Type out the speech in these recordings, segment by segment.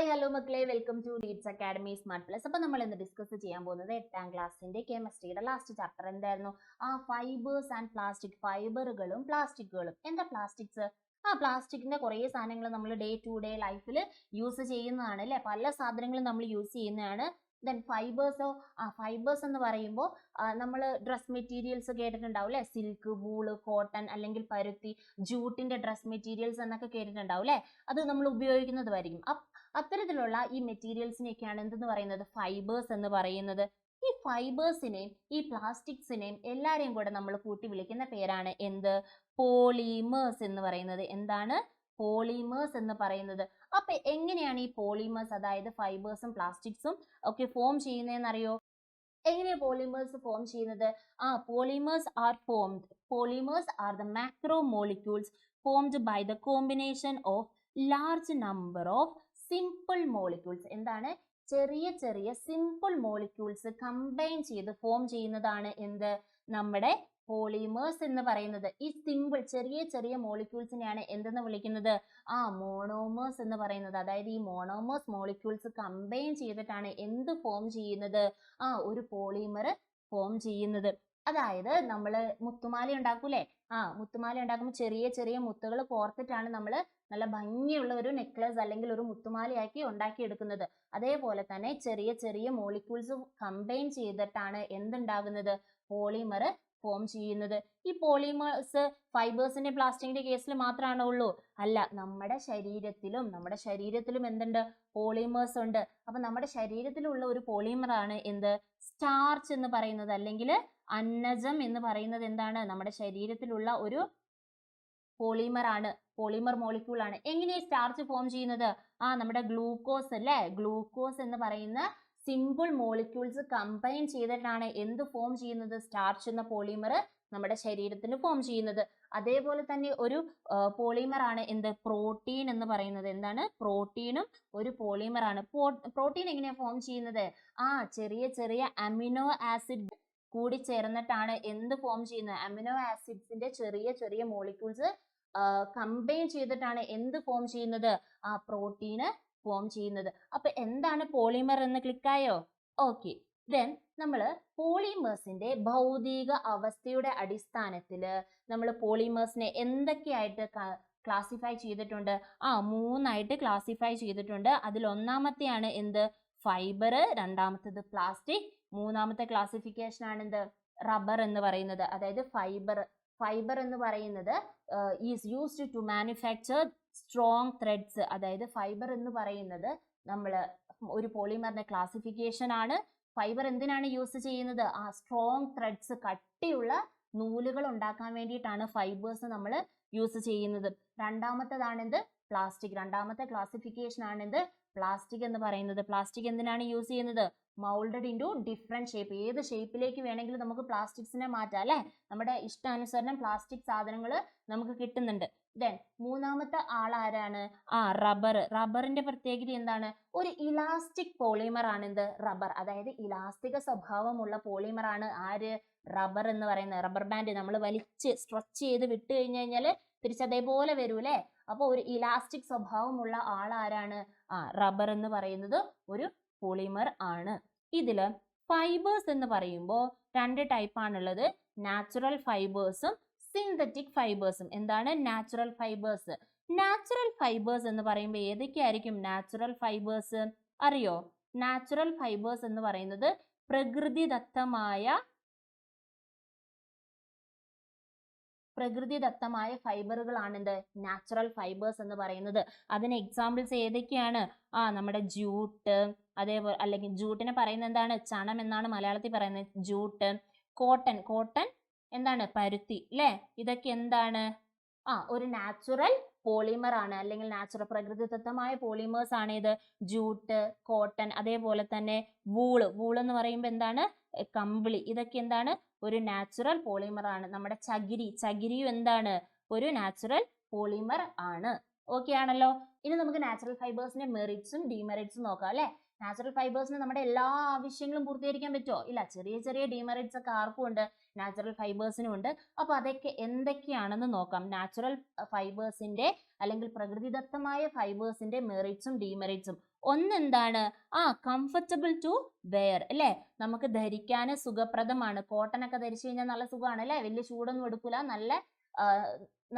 Hi hello മക്കളെ, welcome to Leads academy smart plus. അപ്പോൾ നമ്മൾ ഇന്ന് ഡിസ്കസ് ചെയ്യാൻ പോകുന്നത് 8ാം ക്ലാസ്സിന്റെ കെമിസ്ട്രിയുടെ ലാസ്റ്റ് ചാപ്റ്റർ എന്തായിരുന്നു? Fibres and plastic. ഫൈബറുകളും പ്ലാസ്റ്റിക്കുകളും. എന്താ പ്ലാസ്റ്റിക്സ്? പ്ലാസ്റ്റിക്കിന്റെ കുറേ സാധനങ്ങൾ നമ്മൾ ഡേ ടു ഡേ ലൈഫിൽ യൂസ് ചെയ്യുന്നതാണ് അല്ലേ? പല സാധനങ്ങളും നമ്മൾ യൂസ് ചെയ്യുന്നതാണ്. ദെൻ ഫൈബേഴ്സോ? ഫൈബേഴ്സ് എന്ന് പറയുമ്പോൾ നമ്മൾ ഡ്രസ് മെറ്റീരിയൽസ് കേട്ടിട്ടുണ്ടാവും അല്ലേ? സിൽക്ക്, വൂള്, കോട്ടൺ അല്ലെങ്കിൽ പരുത്തി, ജൂട്ടിന്റെ ഡ്രസ് മെറ്റീരിയൽസ് എന്നൊക്കെ കേട്ടിട്ടുണ്ടാവും അല്ലേ? അത് നമ്മൾ ഉപയോഗിക്കുന്നതായിരിക്കും. അത്തരത്തിലുള്ള ഈ മെറ്റീരിയൽസിനെയൊക്കെയാണ് എന്തെന്ന് പറയുന്നത്? ഫൈബേഴ്സ് എന്ന് പറയുന്നത്. ഈ ഫൈബേഴ്സിനെയും ഈ പ്ലാസ്റ്റിക്സിനെയും എല്ലാരെയും കൂടെ നമ്മൾ കൂട്ടി വിളിക്കുന്ന പേരാണ് എന്ത്? പോളിമേഴ്സ് എന്ന് പറയുന്നത്. എന്താണ്? പോളിമേഴ്സ് എന്ന് പറയുന്നത്. അപ്പൊ എങ്ങനെയാണ് ഈ പോളിമേഴ്സ്, അതായത് ഫൈബേഴ്സും പ്ലാസ്റ്റിക്സും ഒക്കെ ഫോം ചെയ്യുന്നതെന്ന് അറിയോ? എങ്ങനെയാ പോളിമേഴ്സ് ഫോം ചെയ്യുന്നത്? Polymers are the macromolecules formed by the combination of large number of simple molecules. എന്താണ്? ചെറിയ ചെറിയ സിമ്പിൾ മോളിക്യൂൾസ് കമ്പൈൻ ചെയ്ത് ഫോം ചെയ്യുന്നതാണ് എന്ത്? നമ്മുടെ പോളിമേഴ്സ് എന്ന് പറയുന്നത്. ഈ സിമ്പിൾ ചെറിയ ചെറിയ മോളിക്യൂൾസിനെയാണ് എന്തെന്ന് വിളിക്കുന്നത്? മോണോമേഴ്സ് എന്ന് പറയുന്നത്. അതായത് ഈ മോണോമേഴ്സ് മോളിക്യൂൾസ് കമ്പൈൻ ചെയ്തിട്ടാണ് എന്ത് ഫോം ചെയ്യുന്നത്? ഒരു പോളിമർ ഫോം ചെയ്യുന്നത്. അതായത് നമ്മൾ മുത്തുമാല ഉണ്ടാക്കൂലേ? മുത്തുമാല ഉണ്ടാക്കുമ്പോൾ ചെറിയ ചെറിയ മുത്തുകൾ കോർത്തിട്ടാണ് നമ്മൾ നല്ല ഭംഗിയുള്ള ഒരു നെക്ലസ് അല്ലെങ്കിൽ ഒരു മുത്തുമാലയാക്കി ഉണ്ടാക്കിയെടുക്കുന്നത്. അതേപോലെ തന്നെ ചെറിയ ചെറിയ മോളിക്യൂൾസ് കമ്പൈൻ ചെയ്തിട്ടാണ് എന്തുണ്ടാകുന്നത്? പോളിമർ ഫോം ചെയ്യുന്നത്. ഈ പോളിമേഴ്സ് ഫൈബേഴ്സിന്റെ പ്ലാസ്റ്റിക്കിന്റെ കേസിൽ മാത്രമാണോ ഉള്ളൂ? അല്ല, നമ്മുടെ ശരീരത്തിലും എന്തുണ്ട്? പോളിമേഴ്സ് ഉണ്ട്. അപ്പൊ നമ്മുടെ ശരീരത്തിലുള്ള ഒരു പോളിമർ ആണ് എന്ത്? സ്റ്റാർച്ച് എന്ന് പറയുന്നത്, അല്ലെങ്കിൽ അന്നജം എന്ന് പറയുന്നത് എന്താണ്? നമ്മുടെ ശരീരത്തിലുള്ള ഒരു പോളിമർ ആണ്, പോളിമർ മോളിക്യൂൾ ആണ്. എങ്ങനെയാണ് സ്റ്റാർച്ച് ഫോം ചെയ്യുന്നത്? നമ്മുടെ ഗ്ലൂക്കോസ് അല്ലേ? ഗ്ലൂക്കോസ് എന്ന് പറയുന്ന സിമ്പിൾ മോളിക്യൂൾസ് കമ്പൈൻ ചെയ്തിട്ടാണ് എന്ത് ഫോം ചെയ്യുന്നത്? സ്റ്റാർച്ച് എന്ന പോളിമർ നമ്മുടെ ശരീരത്തിന് ഫോം ചെയ്യുന്നത്. അതേപോലെ തന്നെ ഒരു പോളിമർ ആണ് എന്ത്? പ്രോട്ടീൻ എന്ന് പറയുന്നത്. എന്താണ്? പ്രോട്ടീനും ഒരു പോളിമർ ആണ്. പ്രോട്ടീൻ എങ്ങനെയാ ഫോം ചെയ്യുന്നത്? ചെറിയ ചെറിയ അമിനോ ആസിഡ് കൂടി ചേർന്നിട്ടാണ് എന്ത് ഫോം ചെയ്യുന്നത്? അമിനോ ആസിഡ്സിന്റെ ചെറിയ ചെറിയ മോളിക്യൂൾസ് കമ്പൈൻ ചെയ്തിട്ടാണ് എന്ത് ഫോം ചെയ്യുന്നത്? പ്രോട്ടീന് ഫോം ചെയ്യുന്നത്. അപ്പൊ എന്താണ് പോളിമർ എന്ന് ക്ലിക്കായോ? ഓക്കെ. ദെൻ നമ്മൾ പോളിമേഴ്സിന്റെ ഭൗതിക അവസ്ഥയുടെ അടിസ്ഥാനത്തിൽ നമ്മൾ പോളിമേഴ്സിനെ എന്തൊക്കെയായിട്ട് ക്ലാസിഫൈ ചെയ്തിട്ടുണ്ട്? 3ആയിട്ട് ക്ലാസിഫൈ ചെയ്തിട്ടുണ്ട്. അതിൽ ഒന്നാമത്തെയാണ് എന്ത്? ഫൈബർ, രണ്ടാമത്തേത് പ്ലാസ്റ്റിക്, മൂന്നാമത്തെ ക്ലാസിഫിക്കേഷൻ ആണ് എന്ത്? റബ്ബർ എന്ന് പറയുന്നത്. അതായത് ഫൈബർ എന്ന് പറയുന്നത് is used to manufacture strong threads. അതായത് ഫൈബർ എന്ന് പറയുന്നത് നമ്മൾ ഒരു പോളിമറിന്റെ ക്ലാസിഫിക്കേഷൻ ആണ്. ഫൈബർ എന്തിനാണ് യൂസ് ചെയ്യുന്നത്? സ്ട്രോങ് ത്രെഡ്സ്, കട്ടിയുള്ള നൂലുകൾ ഉണ്ടാക്കാൻ വേണ്ടിയിട്ടാണ് ഫൈബേഴ്സ് നമ്മൾ യൂസ് ചെയ്യുന്നത്. രണ്ടാമത്തേതാണെന്ത്? പ്ലാസ്റ്റിക്. രണ്ടാമത്തെ ക്ലാസിഫിക്കേഷൻ ആണെന്ത്? പ്ലാസ്റ്റിക് എന്ന് പറയുന്നത്. പ്ലാസ്റ്റിക് എന്തിനാണ് യൂസ് ചെയ്യുന്നത്? Moulded into different shape. ഏത് ഷേപ്പിലേക്ക് വേണമെങ്കിലും നമുക്ക് പ്ലാസ്റ്റിക്സിനെ മാറ്റാം അല്ലേ? നമ്മുടെ ഇഷ്ടാനുസരണം പ്ലാസ്റ്റിക് സാധനങ്ങൾ നമുക്ക് കിട്ടുന്നുണ്ട്. ദെൻ മൂന്നാമത്തെ ആൾ ആരാണ്? റബ്ബർ. റബ്ബറിന്റെ പ്രത്യേകത എന്താണ്? ഒരു ഇലാസ്റ്റിക് പോളിമർ ആണ് എന്ത്? റബ്ബർ. അതായത് ഇലാസ്റ്റിക സ്വഭാവമുള്ള പോളിമർ ആണ് ആര്? റബ്ബർ എന്ന് പറയുന്നത്. റബ്ബർ ബാൻഡ് നമ്മൾ വലിച്ച് സ്ട്രെച്ച് ചെയ്ത് വിട്ട് കഴിഞ്ഞാൽ തിരിച്ചതേപോലെ വരൂലേ? അപ്പോൾ ഒരു ഇലാസ്റ്റിക് സ്വഭാവമുള്ള ആൾ ആരാണ്? റബ്ബർ എന്ന് പറയുന്നത് ഒരു പോളിമർ ആണ്. ഇതില് ഫൈബേഴ്സ് എന്ന് പറയുമ്പോൾ 2 ടൈപ്പ് ആണുള്ളത്. നാച്ചുറൽ ഫൈബേഴ്സും സിന്തറ്റിക് ഫൈബേഴ്സും. എന്താണ് നാച്ചുറൽ ഫൈബേഴ്സ്? നാച്ചുറൽ ഫൈബേഴ്സ് എന്ന് പറയുമ്പോൾ ഏതൊക്കെയായിരിക്കും നാച്ചുറൽ ഫൈബേഴ്സ്? അറിയോ? നാച്ചുറൽ ഫൈബേഴ്സ് എന്ന് പറയുന്നത് പ്രകൃതിദത്തമായ ഫൈബറുകളാണ് എന്ത്? നാച്ചുറൽ ഫൈബേഴ്സ് എന്ന് പറയുന്നത്. അതിന് എക്സാമ്പിൾസ് ഏതൊക്കെയാണ്? നമ്മുടെ ജൂട്ട്, അതേപോലെ അല്ലെങ്കിൽ ജൂട്ടിനെ പറയുന്നത് എന്താണ്? ചണം എന്നാണ് മലയാളത്തിൽ പറയുന്നത്. ജൂട്ട്. കോട്ടൺ എന്താണ്? പരുത്തി അല്ലേ? ഇതൊക്കെ എന്താണ്? ഒരു നാച്ചുറൽ പോളിമർ ആണ്, അല്ലെങ്കിൽ നാച്ചുറൽ പ്രകൃതിദത്തമായ പോളിമേഴ്സ് ആണ് ഇത്. ജൂട്ട്, കോട്ടൺ, അതേപോലെ തന്നെ വൂൾ എന്ന് പറയുമ്പോൾ എന്താണ്? കമ്പിളി. ഇതൊക്കെ എന്താണ്? ഒരു നാച്ചുറൽ പോളിമർ ആണ്. നമ്മുടെ ചകിരിയും എന്താണ്? ഒരു നാച്ചുറൽ പോളിമർ ആണ്. ഓക്കെ ആണല്ലോ. ഇനി നമുക്ക് നാച്ചുറൽ ഫൈബേഴ്സിന്റെ മെറിറ്റ്സും ഡിമെറിറ്റ്സും നോക്കാം അല്ലെ. നാച്ചുറൽ ഫൈബേഴ്സിന് നമ്മുടെ എല്ലാ ആവശ്യങ്ങളും പൂർത്തീകരിക്കാൻ പറ്റുമോ? ഇല്ല. ചെറിയ ചെറിയ ഡിമെറിറ്റ്സ് ഒക്കെ ആർക്കും ഉണ്ട്, നാച്ചുറൽ ഫൈബേഴ്സിനും ഉണ്ട്. അപ്പൊ അതൊക്കെ എന്തൊക്കെയാണെന്ന് നോക്കാം. നാച്ചുറൽ ഫൈബേഴ്സിന്റെ അല്ലെങ്കിൽ പ്രകൃതിദത്തമായ ഫൈബേഴ്സിന്റെ മെറിറ്റ്സും ഡിമെറിറ്റ്സും. ഒന്നെന്താണ്? കംഫർട്ടബിൾ ടു വെയർ അല്ലേ, നമുക്ക് ധരിക്കാൻ സുഖപ്രദമാണ്. കോട്ടൺ ഒക്കെ ധരിച്ചു കഴിഞ്ഞാൽ നല്ല സുഖമാണ് അല്ലേ, വലിയ ചൂടൊന്നും എടുക്കൂല,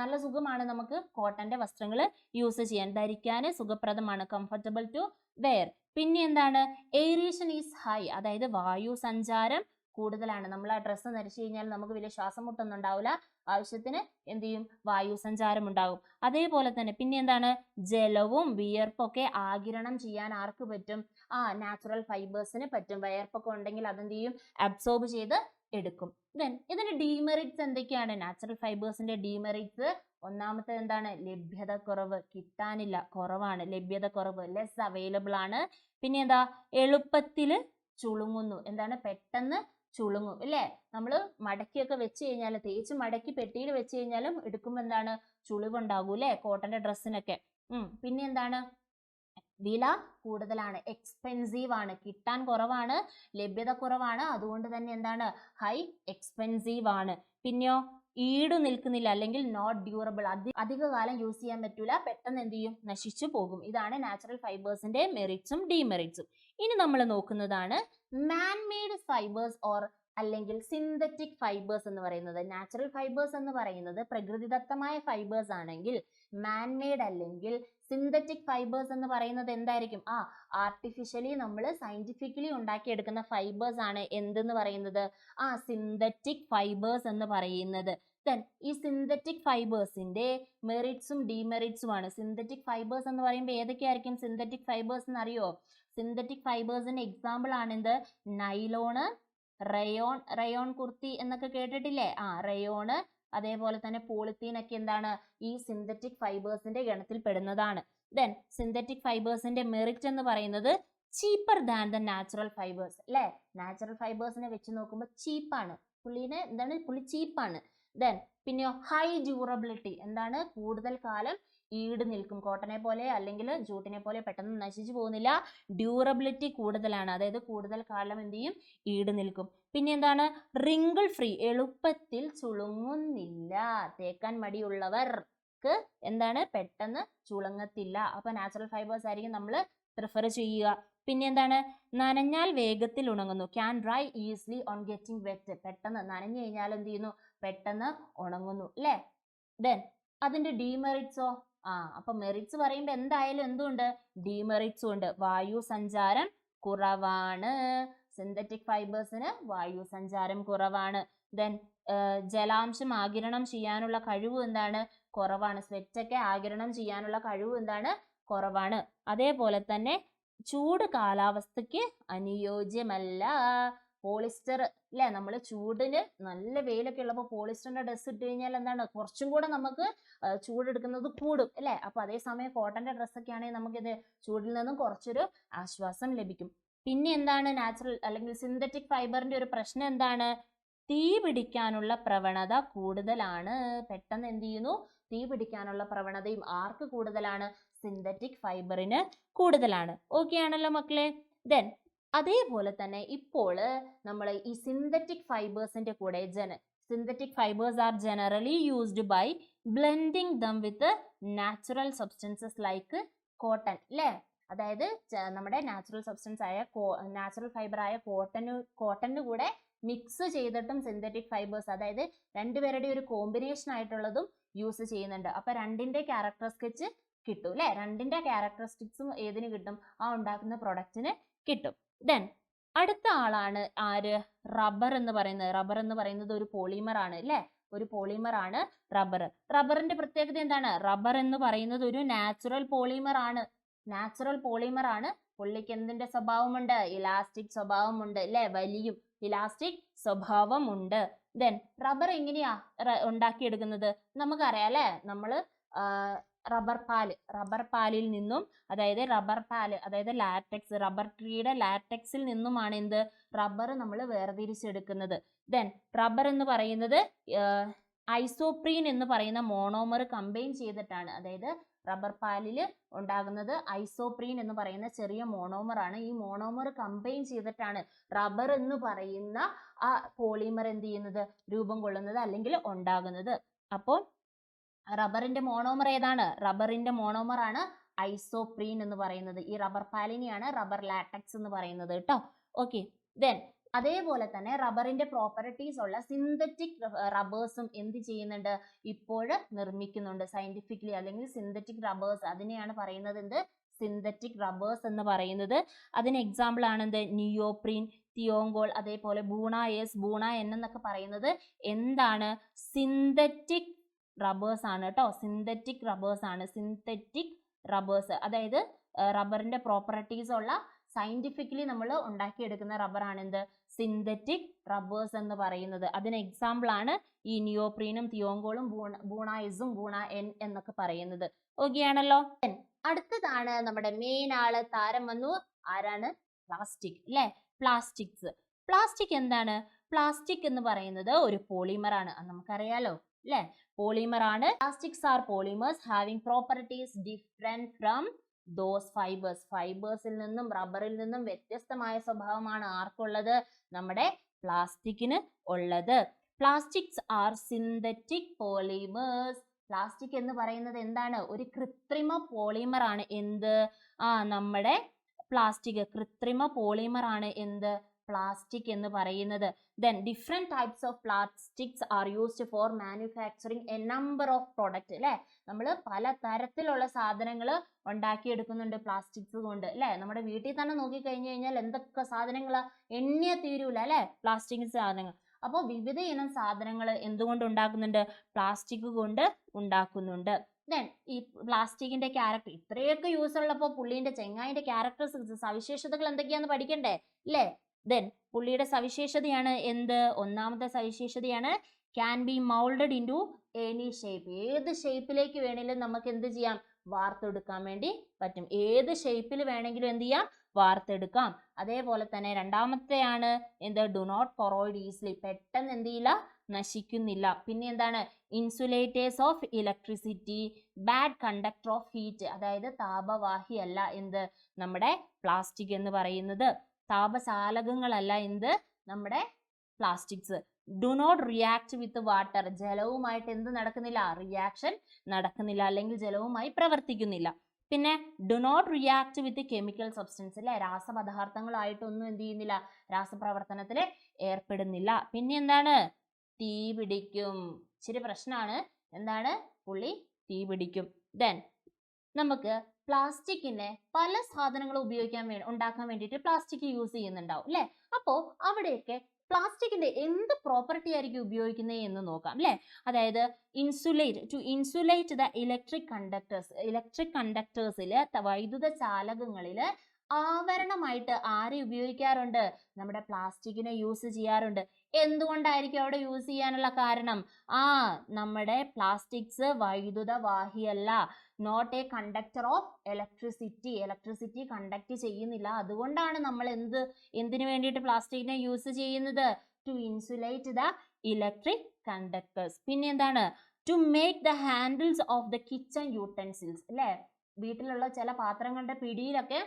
നല്ല സുഖമാണ് നമുക്ക് കോട്ടന്റെ വസ്ത്രങ്ങൾ യൂസ് ചെയ്യാൻ, ധരിക്കാൻ സുഖപ്രദമാണ്, കംഫർട്ടബിൾ ടു വെയർ. പിന്നെ എന്താണ്? എയറേഷൻ ഈസ് ഹൈ, അതായത് വായു സഞ്ചാരം കൂടുതലാണ്. നമ്മൾ ആ ഡ്രസ്സ് ധരിച്ചു കഴിഞ്ഞാൽ നമുക്ക് വലിയ ശ്വാസം മുട്ടൊന്നും ഉണ്ടാവില്ല, ആവശ്യത്തിന് എന്ത് ചെയ്യും, വായു സഞ്ചാരം ഉണ്ടാകും. അതേപോലെ തന്നെ പിന്നെ എന്താണ്? ജലവും വിയർപ്പൊക്കെ ആഗിരണം ചെയ്യാൻ ആർക്ക് പറ്റും? നാച്ചുറൽ ഫൈബേഴ്സിന് പറ്റും. വിയർപ്പൊക്കെ ഉണ്ടെങ്കിൽ അതെന്ത് ചെയ്യും, അബ്സോർബ് ചെയ്ത് എടുക്കും. ദെൻ ഇതിന്റെ ഡീമെറിറ്റ്സ് എന്തൊക്കെയാണ്? നാച്ചുറൽ ഫൈബേഴ്സിന്റെ ഡീമെറിറ്റ്സ് ഒന്നാമത്തെ എന്താണ്? ലഭ്യത കുറവ്, കിട്ടാനില്ല, കുറവാണ്, ലഭ്യത കുറവ്, ലെസ് അവൈലബിൾ ആണ്. പിന്നെ എന്താ? എളുപ്പത്തിൽ ചുളുങ്ങുന്നു, എന്താണ്? പെട്ടെന്ന് ചുളുങ്ങും അല്ലേ. നമ്മൾ മടക്കിയൊക്കെ വെച്ച് കഴിഞ്ഞാൽ, തേച്ച് മടക്കി പെട്ടിയിൽ വെച്ച് കഴിഞ്ഞാലും എടുക്കുമ്പോൾ എന്താണ്? ചുളിവുണ്ടാകും അല്ലേ, കോട്ടന്റെ ഡ്രസ്സിനൊക്കെ. പിന്നെ എന്താണ്? വില കൂടുതലാണ്, എക്സ്പെൻസീവ് ആണ്, കിട്ടാൻ കുറവാണ്, ലഭ്യത കുറവാണ്, അതുകൊണ്ട് തന്നെ എന്താണ്? ഹൈ എക്സ്പെൻസീവ് ആണ്. പിന്നെയോ ഈടു നിൽക്കുന്നില്ല, അല്ലെങ്കിൽ നോട്ട് ഡ്യൂറബിൾ, അധിക കാലം യൂസ് ചെയ്യാൻ പറ്റൂല, പെട്ടെന്ന് എന്ത് ചെയ്യും, നശിച്ചു പോകും. ഇതാണ് നാച്ചുറൽ ഫൈബേഴ്സിന്റെ മെറിറ്റ്സും ഡിമെറിറ്റ്സും. ഇനി നമ്മൾ നോക്കുന്നതാണ് മാൻ മെയ്ഡ് ഫൈബേഴ്സ് ഓർ അല്ലെങ്കിൽ സിന്തറ്റിക് ഫൈബേഴ്സ് എന്ന് പറയുന്നത്. നാച്ചുറൽ ഫൈബേഴ്സ് എന്ന് പറയുന്നത് പ്രകൃതിദത്തമായ ഫൈബേഴ്സ് ആണെങ്കിൽ, മാൻ മെയ്ഡ് അല്ലെങ്കിൽ സിന്തറ്റിക് ഫൈബേഴ്സ് എന്ന് പറയുന്നത് എന്തായിരിക്കും? ആർട്ടിഫിഷ്യലി നമ്മൾ സയന്റിഫിക്കലി ഉണ്ടാക്കിയെടുക്കുന്ന ഫൈബേഴ്സ് ആണ് എന്തെന്ന് പറയുന്നത്? സിന്തറ്റിക് ഫൈബേഴ്സ് എന്ന് പറയുന്നത്. ദെൻ ഈ സിന്തറ്റിക് ഫൈബേഴ്സിന്റെ മെറിറ്റ്സും ഡിമെറിറ്റ്സും ആണ്. സിന്തറ്റിക് ഫൈബേഴ്സ് എന്ന് പറയുമ്പോൾ ഏതൊക്കെയായിരിക്കും സിന്തറ്റിക് ഫൈബേഴ്സ് എന്ന് അറിയോ? സിന്തറ്റിക് ഫൈബേഴ്സിന്റെ എക്സാമ്പിൾ ആണ് എന്ത്? നൈലോണ്, റയോൺ കുർത്തി എന്നൊക്കെ കേട്ടിട്ടില്ലേ? റയോണ്, അതേപോലെ തന്നെ പോളിത്തീൻ ഒക്കെ എന്താണ്? ഈ സിന്തറ്റിക് ഫൈബേഴ്സിന്റെ ഗണത്തിൽ പെടുന്നതാണ്. ദെൻ സിന്തറ്റിക് ഫൈബേഴ്സിന്റെ മെറിറ്റ് എന്ന് പറയുന്നത് cheaper than the natural fibres അല്ലേ. നാച്ചുറൽ ഫൈബേഴ്സിനെ വെച്ച് നോക്കുമ്പോൾ ചീപ്പാണ്, പുള്ളി ചീപ്പാണ്. ദെൻ പിന്നെയോ ഹൈ ഡ്യൂറബിലിറ്റി, എന്താണ്? കൂടുതൽ കാലം ഈട് നിൽക്കും. കോട്ടനെ പോലെ അല്ലെങ്കിൽ ജൂട്ടിനെ പോലെ പെട്ടെന്ന് നശിച്ചു പോകുന്നില്ല, ഡ്യൂറബിലിറ്റി കൂടുതലാണ്, അതായത് കൂടുതൽ കാലം എന്ത് ചെയ്യും, ഈട് നിൽക്കും. പിന്നെ എന്താണ്? റിങ്കിൾ ഫ്രീ, എളുപ്പത്തിൽ ചുളുങ്ങുന്നില്ല, തേക്കാൻ മടിയുള്ളവർക്ക് എന്താണ്? പെട്ടെന്ന് ചുളുങ്ങത്തില്ല. അപ്പൊ നാച്ചുറൽ ഫൈബേഴ്സ് ആയിരിക്കും നമ്മൾ പ്രിഫർ ചെയ്യുക. പിന്നെ എന്താണ്? നനഞ്ഞാൽ വേഗത്തിൽ ഉണങ്ങുന്നു, can dry easily on getting wet, പെട്ടെന്ന് നനഞ്ഞു കഴിഞ്ഞാൽ എന്ത് ചെയ്യുന്നു, പെട്ടെന്ന് ഉണങ്ങുന്നു അല്ലേ. ദെൻ അതിന്റെ ഡിമെറിറ്റ്സോ? അപ്പൊ മെറിറ്റ്സ് പറയുമ്പോൾ എന്തായാലും എന്തുണ്ട്? ഡിമെറിറ്റ്സും ഉണ്ട്. വായു സഞ്ചാരം കുറവാണ്, സിന്തറ്റിക് ഫൈബേഴ്സിന് വായു സഞ്ചാരം കുറവാണ്. ദെൻ ജലാംശം ആഗിരണം ചെയ്യാനുള്ള കഴിവ് എന്താണ്? കുറവാണ്. സ്വെറ്റൊക്കെ ആഗിരണം ചെയ്യാനുള്ള കഴിവ് എന്താണ്? കുറവാണ്. അതേപോലെ തന്നെ ചൂട് കാലാവസ്ഥയ്ക്ക് അനുയോജ്യമല്ല. പോളിസ്റ്റർ അല്ലെ, നമ്മൾ ചൂടിന് നല്ല വെയിലൊക്കെ ഉള്ളപ്പോൾ പോളിസ്റ്ററിന്റെ ഡ്രസ്സ് ഇട്ട് കഴിഞ്ഞാൽ എന്താണ്? കുറച്ചും കൂടെ നമുക്ക് ചൂടെടുക്കുന്നത് കൂടും അല്ലെ. അപ്പൊ അതേസമയം കോട്ടന്റെ ഡ്രസ്സൊക്കെ ആണെങ്കിൽ നമുക്കിത് ചൂടിൽ നിന്നും കുറച്ചൊരു ആശ്വാസം ലഭിക്കും. പിന്നെ എന്താണ് നാച്ചുറൽ അല്ലെങ്കിൽ സിന്തറ്റിക് ഫൈബറിന്റെ ഒരു പ്രശ്നം എന്താണ്? തീ പിടിക്കാനുള്ള പ്രവണത കൂടുതലാണ്. പെട്ടെന്ന് എന്ത് ചെയ്യുന്നു? തീ പിടിക്കാനുള്ള പ്രവണതയും ആർക്ക് കൂടുതലാണ്? സിന്തറ്റിക് ഫൈബറിന് കൂടുതലാണ്. ഓക്കെ ആണല്ലോ മക്കളെ. ദെൻ അതേപോലെ തന്നെ ഇപ്പോൾ നമ്മൾ ഈ സിന്തറ്റിക് ഫൈബേഴ്സിന്റെ കൂടെ synthetic fibres are generally used by blending them with natural substances like cotton അല്ലേ. അതായത് നമ്മുടെ നാച്ചുറൽ സബ്സ്റ്റൻസ് ആയ നാച്ചുറൽ ഫൈബർ ആയ കോട്ടന്റെ കൂടെ മിക്സ് ചെയ്തിട്ടും സിന്തറ്റിക് ഫൈബേഴ്സ്, അതായത് രണ്ടുപേരുടെ ഒരു കോമ്പിനേഷൻ ആയിട്ടുള്ളതും യൂസ് ചെയ്യുന്നുണ്ട്. അപ്പൊ രണ്ടിന്റെ ക്യാരക്ടറിസ്റ്റിക്സ് കിട്ടും അല്ലെ. രണ്ടിന്റെ ക്യാരക്ടറിസ്റ്റിക്സും ഏതിന് കിട്ടും? ഉണ്ടാക്കുന്ന പ്രൊഡക്റ്റിന് കിട്ടും. ദെൻ അടുത്ത ആളാണ് ആര്? റബ്ബർ എന്ന് പറയുന്നത്. റബ്ബർ എന്ന് പറയുന്നത് ഒരു പോളിമർ ആണ് അല്ലെ. ഒരു പോളിമർ ആണ് റബ്ബർ. റബ്ബറിന്റെ പ്രത്യേകത എന്താണ്? റബ്ബർ എന്ന് പറയുന്നത് ഒരു നാച്ചുറൽ പോളിമർ ആണ്. നാച്ചുറൽ പോളിമർ ആണ്. പുള്ളിക്ക് എന്തിന്റെ സ്വഭാവമുണ്ട്? ഇലാസ്റ്റിക് സ്വഭാവമുണ്ട് അല്ലെ. വലിയും ഇലാസ്റ്റിക് സ്വഭാവമുണ്ട്. ദെൻ റബ്ബർ എങ്ങനെയാ ഉണ്ടാക്കിയെടുക്കുന്നത്? നമുക്കറിയാം അല്ലെ. നമ്മള് റബ്ബർ പാലിൽ നിന്നും, അതായത് ലാറ്റക്സ്, റബ്ബർ ട്രീയുടെ ലാറ്റക്സിൽ നിന്നുമാണ് എന്ത്? റബ്ബർ നമ്മൾ വേർതിരിച്ചെടുക്കുന്നത്. ദെൻ റബ്ബർ എന്ന് പറയുന്നത് ഐസോപ്രീൻ എന്ന് പറയുന്ന മോണോമർ കമ്പൈൻ ചെയ്തിട്ടാണ്, അതായത് റബ്ബർ പാലിൽ ഉണ്ടാകുന്നത് ഐസോപ്രീൻ എന്ന് പറയുന്ന ചെറിയ മോണോമർ ആണ്. ഈ മോണോമർ കമ്പൈൻ ചെയ്തിട്ടാണ് റബ്ബർ എന്ന് പറയുന്ന ആ പോളിമർ എന്ത് ചെയ്യുന്നത്, രൂപം കൊള്ളുന്നത് അല്ലെങ്കിൽ ഉണ്ടാകുന്നത്. അപ്പോൾ റബ്ബറിന്റെ മോണോമർ ഏതാണ്? റബ്ബറിന്റെ മോണോമർ ആണ് ഐസോപ്രീൻ എന്ന് പറയുന്നത്. ഈ റബ്ബർ പാലിനെയാണ് റബ്ബർ ലാറ്റക്സ് എന്ന് പറയുന്നത് കേട്ടോ. ഓക്കെ, ദെൻ അതേപോലെ തന്നെ റബ്ബറിന്റെ പ്രോപ്പർട്ടീസ് ഉള്ള സിന്തറ്റിക് റബ്ബേഴ്സും എന്ത് ചെയ്യുന്നുണ്ട്, ഇപ്പോൾ നിർമ്മിക്കുന്നുണ്ട് സയന്റിഫിക്കലി, അല്ലെങ്കിൽ സിന്തറ്റിക് റബ്ബേഴ്സ്, അതിനെയാണ് പറയുന്നത് എന്ത്, സിന്തറ്റിക് റബ്ബേഴ്സ് എന്ന് പറയുന്നത്. അതിന് എക്സാമ്പിൾ ആണ് എന്ത്, നിയോപ്രീൻ, തിയോങ്കോൾ, അതേപോലെ ബൂണ എസ്, ബൂണ എൻ എന്നൊക്കെ പറയുന്നത് എന്താണ്, സിന്തറ്റിക് റബ്ബേഴ്സ് ആണ് കേട്ടോ. സിന്തറ്റിക് റബ്ബേഴ്സ് ആണ്, സിന്തറ്റിക് റബ്ബേഴ്സ്. അതായത് റബ്ബറിന്റെ പ്രോപ്പർട്ടീസ് ഉള്ള സയന്റിഫിക്കലി നമ്മൾ ഉണ്ടാക്കിയെടുക്കുന്ന റബ്ബർ ആണ് എന്ത്, സിന്തറ്റിക് റബ്ബേഴ്സ് എന്ന് പറയുന്നത്. അതിന് എക്സാമ്പിൾ ആണ് ഈ നിയോപ്രീനും തിയോങ്കോളും ബൂണ എസും ബൂണ എൻ എന്നൊക്കെ പറയുന്നത്. ഓക്കെ ആണല്ലോ. അടുത്തതാണ് നമ്മുടെ മെയിൻ ആള്, താരം വന്നു, ആരാണ്, പ്ലാസ്റ്റിക് അല്ലെ. പ്ലാസ്റ്റിക്സ്. പ്ലാസ്റ്റിക് എന്താണ്? പ്ലാസ്റ്റിക് എന്ന് പറയുന്നത് ഒരു പോളിമർ ആണ്, നമുക്കറിയാലോ അല്ലെ. പോളിമർ ആണ്. Plastics are polymers having properties different from those fibres. ഫൈബേഴ്സിൽ നിന്നും റബ്ബറിൽ നിന്നും വ്യത്യസ്തമായ സ്വഭാവമാണ് ആർക്കുള്ളത്, നമ്മുടെ പ്ലാസ്റ്റിക്കിന് ഉള്ളത്. Plastics are synthetic polymers. Plastic എന്ന് പറയുന്നത് എന്താണ്, ഒരു കൃത്രിമ പോളിമർ ആണ്. എന്ത്, നമ്മുടെ പ്ലാസ്റ്റിക് കൃത്രിമ പോളിമർ ആണ് എന്ത്, പ്ലാസ്റ്റിക് എന്ന് പറയുന്നത്. Then different types of plastics are used for manufacturing a number of products അല്ലെ. നമ്മൾ പല തരത്തിലുള്ള സാധനങ്ങൾ ഉണ്ടാക്കിയെടുക്കുന്നുണ്ട് പ്ലാസ്റ്റിക്സ് കൊണ്ട് അല്ലെ. നമ്മുടെ വീട്ടിൽ തന്നെ നോക്കി കഴിഞ്ഞു കഴിഞ്ഞാൽ എന്തൊക്കെ സാധനങ്ങളാ, എണ്ണിയ തീരൂല അല്ലെ പ്ലാസ്റ്റിക് സാധനങ്ങൾ. അപ്പോൾ വിവിധ ഇനം സാധനങ്ങൾ എന്തുകൊണ്ട് ഉണ്ടാക്കുന്നുണ്ട്, പ്ലാസ്റ്റിക് കൊണ്ട് ഉണ്ടാക്കുന്നുണ്ട്. ദെൻ ഈ പ്ലാസ്റ്റിക്കിന്റെ ക്യാരക്ടർ, ഇത്രയൊക്കെ യൂസ് ഉള്ളപ്പോൾ പുള്ളിന്റെ ചെങ്ങായിന്റെ ക്യാരക്ടേഴ്സ്, സവിശേഷതകൾ എന്തൊക്കെയാന്ന് പഠിക്കണ്ടേ അല്ലേ. ദെൻ പുള്ളിയുടെ സവിശേഷതയാണ് എന്ത്, ഒന്നാമത്തെ സവിശേഷതയാണ് can be moulded into any shape. ഏത് ഷേപ്പിലേക്ക് വേണമെങ്കിലും നമുക്ക് എന്ത് ചെയ്യാം, വാർത്തെടുക്കാൻ വേണ്ടി പറ്റും. ഏത് ഷേപ്പിൽ വേണമെങ്കിലും എന്ത് ചെയ്യാം, വാർത്തെടുക്കാം. അതേപോലെ തന്നെ രണ്ടാമത്തെയാണ് എന്ത്, ഡു നോട്ട് കൊറോയിഡ് ഈസിലി, പെട്ടെന്ന് എന്ത് ചെയ്യില്ല, നശിക്കുന്നില്ല. പിന്നെ എന്താണ്, insulators of electricity, bad conductor of heat, അതായത് താപവാഹി അല്ല എന്ത്, നമ്മുടെ പ്ലാസ്റ്റിക് എന്ന് പറയുന്നത്. താപചാലകങ്ങളല്ല എന്ത്, നമ്മുടെ plastics. Do not react with water, ജലവുമായിട്ട് എന്ത് നടക്കുന്നില്ല, റിയാക്ഷൻ നടക്കുന്നില്ല, അല്ലെങ്കിൽ ജലവുമായി പ്രവർത്തിക്കുന്നില്ല. പിന്നെ do not react with chemical substance അല്ലെ, രാസപദാർത്ഥങ്ങളായിട്ടൊന്നും എന്ത് ചെയ്യുന്നില്ല, രാസപ്രവർത്തനത്തിൽ ഏർപ്പെടുന്നില്ല. പിന്നെ എന്താണ്, തീ പിടിക്കും. ഇച്ചിരി പ്രശ്നമാണ്, എന്താണ്, പുള്ളി തീ പിടിക്കും. ദെൻ നമുക്ക് പ്ലാസ്റ്റിക്കിനെ പല സാധനങ്ങൾ ഉണ്ടാക്കാൻ വേണ്ടിയിട്ട് പ്ലാസ്റ്റിക് യൂസ് ചെയ്യുന്നുണ്ടാവും അല്ലെ. അപ്പോൾ അവിടെയൊക്കെ പ്ലാസ്റ്റിക്കിന്റെ എന്ത് പ്രോപ്പർട്ടി ആയിരിക്കും ഉപയോഗിക്കുന്നത് എന്ന് നോക്കാം അല്ലെ. അതായത് ടു ഇൻസുലേറ്റ് ദ ഇലക്ട്രിക് കണ്ടക്ടേഴ്സിൽ, വൈദ്യുത ചാലകങ്ങളിൽ ആവരണമായിട്ട് ആരെ ഉപയോഗിക്കാറുണ്ട്, നമ്മുടെ പ്ലാസ്റ്റിക്കിനെ യൂസ് ചെയ്യാറുണ്ട്. എന്തുകൊണ്ടായിരിക്കും അവിടെ യൂസ് ചെയ്യാനുള്ള കാരണം, നമ്മുടെ പ്ലാസ്റ്റിക്സ് വൈദ്യുത വാഹിയല്ല, not a conductor of electricity conduct ചെയ്യുന്നില്ല. അതുകൊണ്ടാണ് നമ്മൾ എന്തിനു വേണ്ടിയിട്ട് പ്ലാസ്റ്റിക്കിനെ യൂസ് ചെയ്യുന്നത്, to insulate the electric conductors. പിന്നെ എന്താണ്, to make the handles of the kitchen utensils അല്ലെ. വീട്ടിലുള്ള ചില പാത്രങ്ങളുടെ പിടിയിലൊക്കെ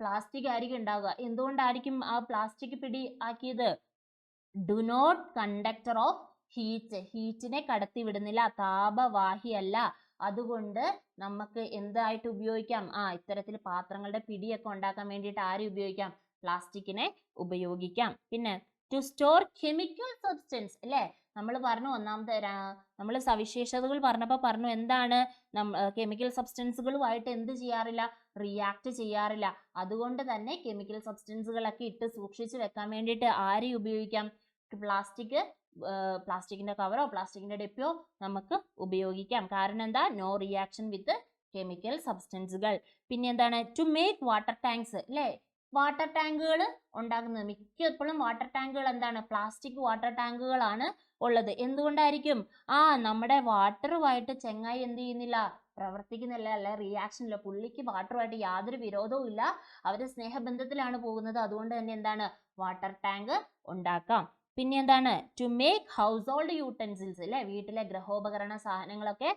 പ്ലാസ്റ്റിക് ആയിരിക്കും ഉണ്ടാവുക. എന്തുകൊണ്ടായിരിക്കും ആ പ്ലാസ്റ്റിക് പിടി ആക്കിയത്, ഡു നോട്ട് കണ്ടക്ടർ ഓഫ് ഹീറ്റിനെ കടത്തി വിടുന്നില്ല, താപവാഹിയല്ല. അതുകൊണ്ട് നമുക്ക് എന്തായിട്ട് ഉപയോഗിക്കാം, ഇത്തരത്തിൽ പാത്രങ്ങളുടെ പിടിയൊക്കെ ഉണ്ടാക്കാൻ വേണ്ടിയിട്ട് ആരെ ഉപയോഗിക്കാം, പ്ലാസ്റ്റിക്കിനെ ഉപയോഗിക്കാം. പിന്നെ ടു സ്റ്റോർ കെമിക്കൽ സബ്സ്റ്റൻസ് അല്ലെ. നമ്മൾ പറഞ്ഞു ഒന്നാമത്തെ, നമ്മൾ സവിശേഷതകൾ പറഞ്ഞപ്പോൾ പറഞ്ഞു എന്താണ്, കെമിക്കൽ സബ്സ്റ്റൻസുകളുമായിട്ട് എന്ത് ചെയ്യാറില്ല, റിയാക്ട് ചെയ്യാറില്ല. അതുകൊണ്ട് തന്നെ കെമിക്കൽ സബ്സ്റ്റൻസുകളൊക്കെ ഇട്ട് സൂക്ഷിച്ച് വെക്കാൻ വേണ്ടിയിട്ട് ആരെ ഉപയോഗിക്കാം, പ്ലാസ്റ്റിക്കിന്റെ കവറോ പ്ലാസ്റ്റിക്കിന്റെ ഡെപ്പിയോ നമുക്ക് ഉപയോഗിക്കാം. കാരണം എന്താ, നോ റിയാക്ഷൻ വിത്ത് കെമിക്കൽ സബ്സ്റ്റൻസുകൾ. പിന്നെ എന്താണ്, ടു മേക്ക് വാട്ടർ ടാങ്ക്സ് അല്ലെ. വാട്ടർ ടാങ്കുകൾ ഉണ്ടാകുന്നത്, മിക്കപ്പോഴും വാട്ടർ ടാങ്കുകൾ എന്താണ്, പ്ലാസ്റ്റിക് വാട്ടർ ടാങ്കുകളാണ് ഉള്ളത്. എന്തുകൊണ്ടായിരിക്കും, നമ്മുടെ വാട്ടറുമായിട്ട് ചെങ്ങായി എന്ത് ചെയ്യുന്നില്ല, പ്രവർത്തിക്കുന്നില്ല, അല്ലെ റിയാക്ഷൻ ഇല്ല. പുള്ളിക്ക് വാട്ടറുമായിട്ട് യാതൊരു വിരോധവും ഇല്ല, അവര് സ്നേഹബന്ധത്തിലാണ് പോകുന്നത്. അതുകൊണ്ട് തന്നെ എന്താണ്, വാട്ടർ ടാങ്ക് ഉണ്ടാക്കാം. പിന്നെ എന്താണ് to make household utensils അല്ലെ, വീട്ടിലെ ഗൃഹോപകരണ സാധനങ്ങളൊക്കെ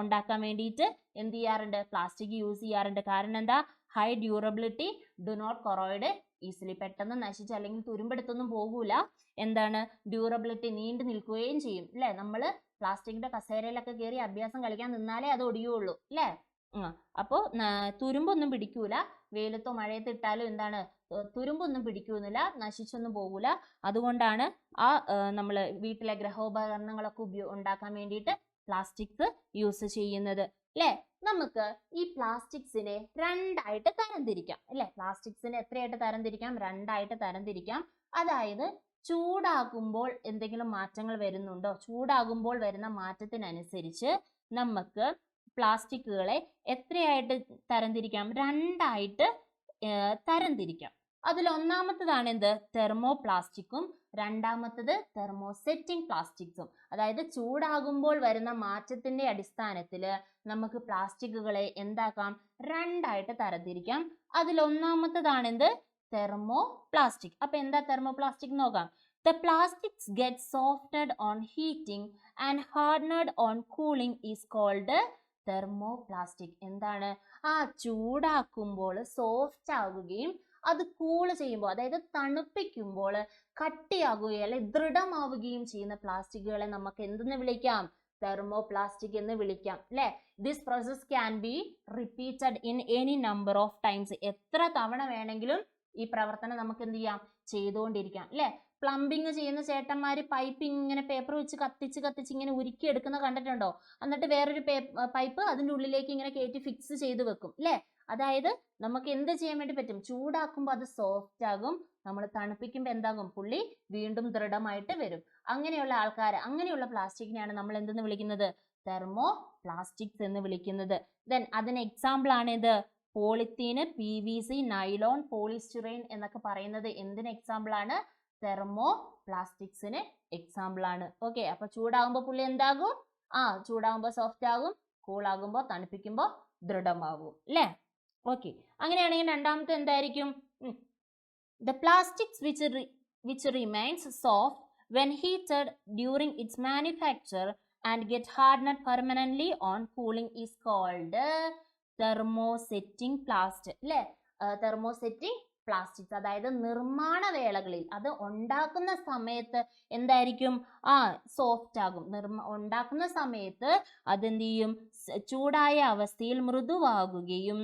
ഉണ്ടാക്കാൻ വേണ്ടിയിട്ട് എന്ത് ചെയ്യാറുണ്ട്, പ്ലാസ്റ്റിക് യൂസ് ചെയ്യാറുണ്ട്. കാരണം എന്താ, high durability, do not corrode easily, പെട്ടെന്ന് നശിച്ച് അല്ലെങ്കിൽ തുരുമ്പെടുത്തൊന്നും പോകൂല. എന്താണ്, ഡ്യൂറബിലിറ്റി, നീണ്ടു നിൽക്കുകയും ചെയ്യും അല്ലെ. നമ്മൾ പ്ലാസ്റ്റിക്കിന്റെ കസേരയിലൊക്കെ കയറി അഭ്യാസം കളിക്കാൻ നിന്നാലേ അത് ഒടിയുള്ളൂ അല്ലേ. അപ്പോൾ തുരുമ്പൊന്നും പിടിക്കൂല, വെയിലത്തോ മഴയത്തോ ഇട്ടാലും എന്താണ്, തുരുമ്പൊന്നും പിടിക്കുന്നില്ല, നശിച്ചൊന്നും പോകൂല. അതുകൊണ്ടാണ് നമ്മൾ വീട്ടിലെ ഗൃഹോപകരണങ്ങളൊക്കെ ഉണ്ടാക്കാൻ വേണ്ടിയിട്ട് പ്ലാസ്റ്റിക്സ് യൂസ് ചെയ്യുന്നത് അല്ലേ. നമുക്ക് ഈ പ്ലാസ്റ്റിക്സിനെ രണ്ടായിട്ട് തരംതിരിക്കാം അല്ലെ. പ്ലാസ്റ്റിക്സിനെ എത്രയായിട്ട് തരംതിരിക്കാം, രണ്ടായിട്ട് തരംതിരിക്കാം. അതായത് ചൂടാകുമ്പോൾ എന്തെങ്കിലും മാറ്റങ്ങൾ വരുന്നുണ്ടോ, ചൂടാകുമ്പോൾ വരുന്ന മാറ്റത്തിനനുസരിച്ച് നമുക്ക് പ്ലാസ്റ്റിക്കുകളെ എത്രയായിട്ട് തരംതിരിക്കാം, രണ്ടായിട്ട് തരംതിരിക്കാം. അതിൽ ഒന്നാമത്തതാണ് എന്ത്, തെർമോ പ്ലാസ്റ്റിക്കും, രണ്ടാമത്തത് തെർമോസെറ്റിംഗ് പ്ലാസ്റ്റിക്സും. അതായത് ചൂടാകുമ്പോൾ വരുന്ന മാറ്റത്തിന്റെ അടിസ്ഥാനത്തിൽ നമുക്ക് പ്ലാസ്റ്റിക്കുകളെ എന്താക്കാം, രണ്ടായിട്ട് തരംതിരിക്കാം. അതിൽ ഒന്നാമത്തതാണ് എന്ത്, തെർമോ പ്ലാസ്റ്റിക്. അപ്പൊ എന്താ തെർമോ പ്ലാസ്റ്റിക് നോക്കാം. The plastics get softened on heating and hardened on cooling is called thermoplastic. എന്താണ്, ചൂടാക്കുമ്പോൾ സോഫ്റ്റ് ആവുകയും അത് കൂൾ ചെയ്യുമ്പോൾ, അതായത് തണുപ്പിക്കുമ്പോൾ കട്ടിയാകുകയും അല്ലെ ദൃഢമാവുകയും ചെയ്യുന്ന പ്ലാസ്റ്റിക്കുകളെ നമുക്ക് എന്തെന്ന് വിളിക്കാം, തെർമോപ്ലാസ്റ്റിക് എന്ന് വിളിക്കാം അല്ലെ. This process can be repeated in any number of times. എത്ര തവണ വേണമെങ്കിലും ഈ പ്രവർത്തനം നമുക്ക് എന്ത് ചെയ്യാം, ചെയ്തുകൊണ്ടിരിക്കാം അല്ലെ. പ്ലംബിങ് ചെയ്യുന്ന ചേട്ടന്മാര് പൈപ്പ് ഇങ്ങനെ പേപ്പർ വെച്ച് കത്തിച്ച് ഇങ്ങനെ ഉരുക്കി എടുക്കുന്ന കണ്ടിട്ടുണ്ടോ. എന്നിട്ട് വേറൊരു പൈപ്പ് അതിൻ്റെ ഉള്ളിലേക്ക് ഇങ്ങനെ കയറ്റി ഫിക്സ് ചെയ്ത് വെക്കും അല്ലെ. അതായത് നമുക്ക് എന്ത് ചെയ്യാൻ വേണ്ടി പറ്റും, ചൂടാക്കുമ്പോൾ അത് സോഫ്റ്റ് ആകും, നമ്മൾ തണുപ്പിക്കുമ്പോൾ എന്താകും, പുള്ളി വീണ്ടും ദൃഢമായിട്ട് വരും. അങ്ങനെയുള്ള ആൾക്കാർ, അങ്ങനെയുള്ള പ്ലാസ്റ്റിക്കിനെയാണ് നമ്മൾ എന്തെന്ന് വിളിക്കുന്നത്, തെർമോ പ്ലാസ്റ്റിക്സ് എന്ന് വിളിക്കുന്നത്. ദെൻ അതിന് എക്സാമ്പിൾ ആണ് ഇത്, പോളിത്തീന്, PVC, നൈലോൺ, പോളിസ്റ്റിറൈൻ എന്നൊക്കെ പറയുന്നത് എന്തിന് എക്സാമ്പിൾ ആണ്, തെർമോ പ്ലാസ്റ്റിക്സിന് എക്സാമ്പിൾ ആണ്. ഓക്കെ, അപ്പൊ ചൂടാകുമ്പോൾ പുള്ളി എന്താകും, ചൂടാകുമ്പോൾ സോഫ്റ്റ് ആകും, കൂളാകുമ്പോൾ തണുപ്പിക്കുമ്പോൾ ദൃഢമാകും അല്ലേ. ഓക്കെ, അങ്ങനെയാണെങ്കിൽ രണ്ടാമത്തെ എന്തായിരിക്കും, the plastics which remains soft when heated during its manufacture and get hardened permanently on cooling is called thermosetting plastic അല്ലേ. thermosetting പ്ലാസ്റ്റിക്സ്, അതായത് നിർമ്മാണ വേളകളിൽ അത് ഉണ്ടാക്കുന്ന സമയത്ത് എന്തായിരിക്കും, സോഫ്റ്റ് ആകും. ഉണ്ടാക്കുന്ന സമയത്ത് അതെന്ത് ചെയ്യും, ചൂടായ അവസ്ഥയിൽ മൃദുവാകുകയും